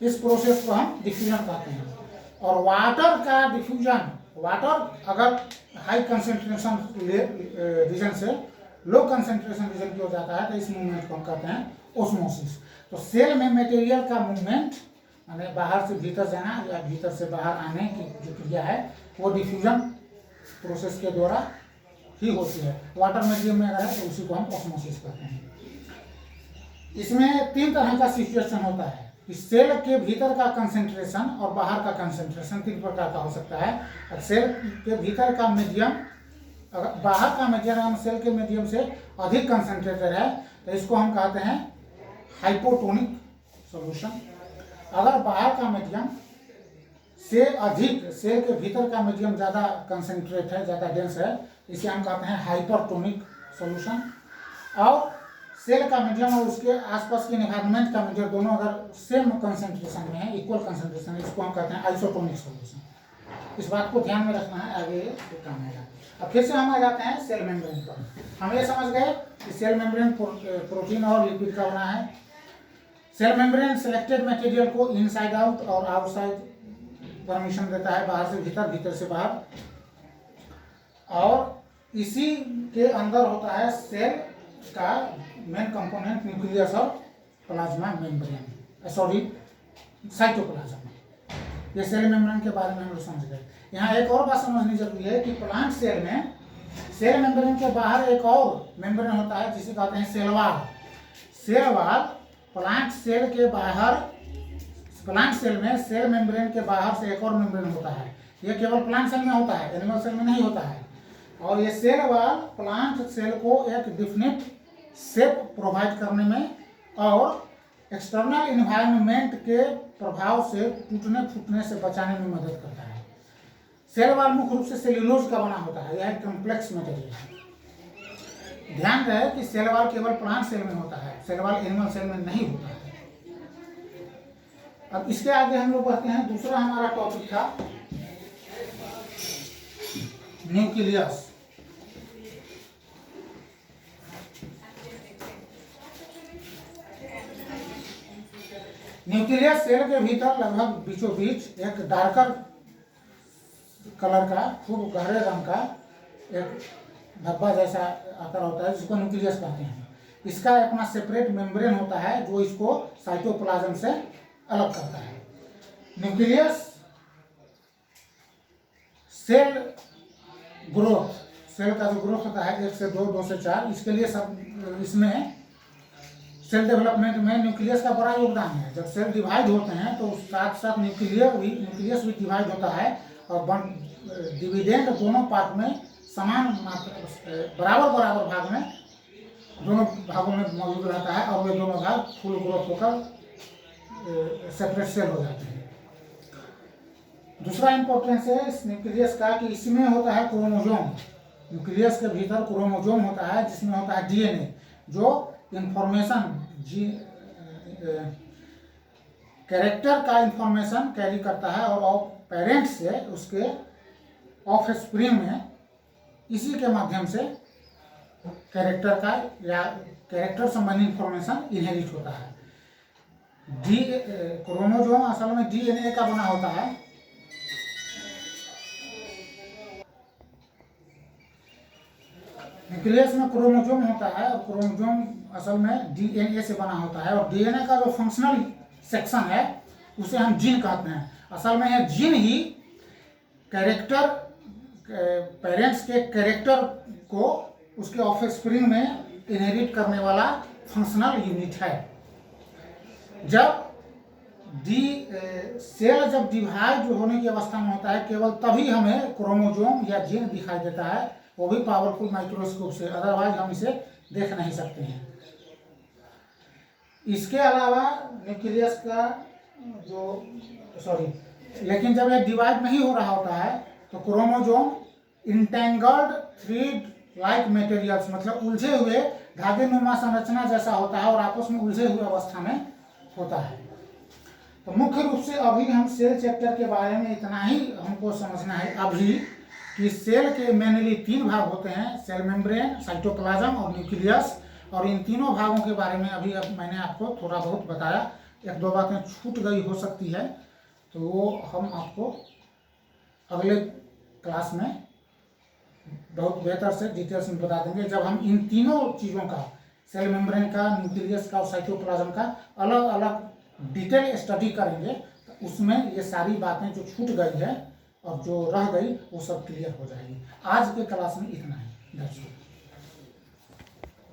इस प्रोसेस को हम डिफ्यूजन कहते हैं। और वाटर का डिफ्यूजन, वाटर अगर हाई कंसेंट्रेशन रीजन से लो कंसेंट्रेशन रीजन की हो जाता है तो इस मूवमेंट को हम कहते हैं ओस्मोसिस। तो सेल में मटेरियल का मूवमेंट माने बाहर से भीतर जाना या भीतर से बाहर आने की जो क्रिया है वो डिफ्यूजन प्रोसेस के द्वारा ही होती है। वाटर मीडियम में अगर है तो उसी को हम ओस्मोसिस कहते हैं। इसमें 3 तरह का सिचुएशन होता है कि सेल के भीतर का कंसेंट्रेशन और बाहर का कंसेंट्रेशन 3 प्रकार का हो सकता है। सेल के भीतर का मीडियम, अगर बाहर का मीडियम सेल के मीडियम से अधिक कंसेंट्रेटेड है तो इसको हम कहते हैं हाइपोटोनिक सॉल्यूशन। अगर बाहर का मीडियम से अधिक, सेल के भीतर का मीडियम ज़्यादा कंसेंट्रेट है, ज़्यादा डेंस है, इसे हम कहते हैं हाइपरटोनिक सॉल्यूशन। और सेल का मीडियम और उसके आसपास के एनवायरनमेंट का मीडियम दोनों अगर सेम कंसेंट्रेशन में है, इक्वल कंसेंट्रेशन, इसको हम कहते हैं आइसोटोनिक सॉल्यूशन। इस बात को ध्यान में रखना है, आगे काम आएगा। अब फिर से हम आ जाते हैं सेल मेम्ब्रेन पर। हम ये समझ गए कि सेल मेम्ब्रेन प्रोटीन और लिपिड का बना है। सेल मेम्ब्रेन सिलेक्टेड मटेरियल को इनसाइड आउट और आउटसाइड परमिशन देता है, बाहर से भीतर, भीतर से बाहर। और इसी के अंदर होता है सेल का मेन कंपोनेंट न्यूक्लियस और प्लाज्मा मेम्ब्रेन, सॉरी साइटोप्लाज्म। ये सेल मेम्ब्रेन के बारे में हम लोग समझ गए। यहाँ एक और बात समझनी जरूरी है कि प्लांट सेल में सेल मेम्ब्रेन के बाहर एक और मेम्ब्रेन होता है जिसे कहते हैं cell wall. Cell wall plant cell के बाहर, प्लांट सेल में सेल मेम्ब्रेन के बाहर से एक और मेम्ब्रेन होता है। ये केवल प्लांट सेल में होता है, एनिमल सेल में नहीं होता है। और ये सेल वॉल प्लांट सेल को एक डिफिनिट शेप प्रोवाइड करने में और एक्सटर्नल इन्वायरमेंट के प्रभाव से टूटने फूटने से बचाने में मदद करता है। सेल वॉल मुख्य रूप से सेल्यूलोज का बना होता है, यह एक कॉम्प्लेक्स मटेरियल है। ध्यान रहे कि सेल वॉल केवल प्लांट सेल में होता है, सेल वॉल एनिमल सेल में नहीं होता है। अब इसके आगे हम लोग बढ़ते हैं। दूसरा हमारा टॉपिक था न्यूक्लियस। न्यूक्लियस सेल के भीतर लगभग बीचों बीच एक डार्कर कलर का, खूब गहरे रंग का एक धब्बा जैसा आकार होता है जिसको न्यूक्लियस कहते हैं। इसका अपना सेपरेट मेम्ब्रेन होता है जो इसको साइटोप्लाज्म से अलग करता है। न्यूक्लियस सेल ग्रोथ, सेल का जो ग्रोथ होता है 1 से 2, 2 से 4, इसके लिए सब इसमें सेल डेवलपमेंट में न्यूक्लियस का बड़ा योगदान है। जब सेल डिवाइड होते हैं तो साथ साथ न्यूक्लियस भी डिवाइड होता है और डिविडेंड दोनों पार्ट में समान मात्रा, बराबर भाग में दोनों भागों में मौजूद रहता है और वे दोनों भाग फुल ग्रोथ होकर सेपरेट सेल हो जाते हैं। दूसरा इंपॉर्टेंस है इस न्यूक्लियस का कि इसमें होता है क्रोमोसोम। न्यूक्लियस के भीतर क्रोमोसोम होता है जिसमें होता है डीएनए, जो इंफॉर्मेशन कैरेक्टर का इंफॉर्मेशन कैरी करता है और पेरेंट से उसके ऑफ स्प्रिंग में इसी के माध्यम से कैरेक्टर का या कैरेक्टर संबंधी इंफॉर्मेशन इनहेरिट होता है। क्रोमोसोम असल में डीएनए का बना होता है। न्यूक्लियस में क्रोमोसोम होता है और क्रोमोसोम असल में डीएनए से बना होता है और डीएनए का जो फंक्शनल सेक्शन है उसे हम जीन कहते हैं। असल में यह जीन ही कैरेक्टर, पेरेंट्स के कैरेक्टर को उसके ऑफस्प्रिंग में इनहेरिट करने वाला फंक्शनल यूनिट है। जब सेल जब डिवाइड होने की अवस्था में होता है केवल तभी हमें क्रोमोसोम या जीन दिखाई देता है, वो भी पावरफुल माइक्रोस्कोप से, अदरवाइज हम इसे देख नहीं सकते हैं। इसके अलावा न्यूक्लियस का लेकिन जब यह डिवाइड नहीं हो रहा होता है तो chromosome entangled thread like materials, मतलब उलझे हुए धागे नुमा संरचना जैसा होता है और आपस में उलझे हुए अवस्था में होता है। तो मुख्य रूप से अभी हम सेल चैप्टर के बारे में इतना ही हमको समझना है अभी कि सेल के मेनली 3 भाग होते हैं, सेल मेम्ब्रेन, साइटोप्लाज्म और न्यूक्लियस। और इन तीनों भागों के बारे में अभी मैंने आपको थोड़ा बहुत बताया। एक दो बातें छूट गई हो सकती है, तो वो हम आपको अगले क्लास में बहुत बेहतर से डिटेल्स में बता देंगे, जब हम इन तीनों चीज़ों का, सेल मेम्ब्रेन का, न्यूक्लियस का और साइटोप्लाज्म का अलग अलग डिटेल स्टडी करेंगे, तो उसमें ये सारी बातें जो छूट गई है और जो रह गई वो सब क्लियर हो जाएगी। आज के क्लास में इतना ही।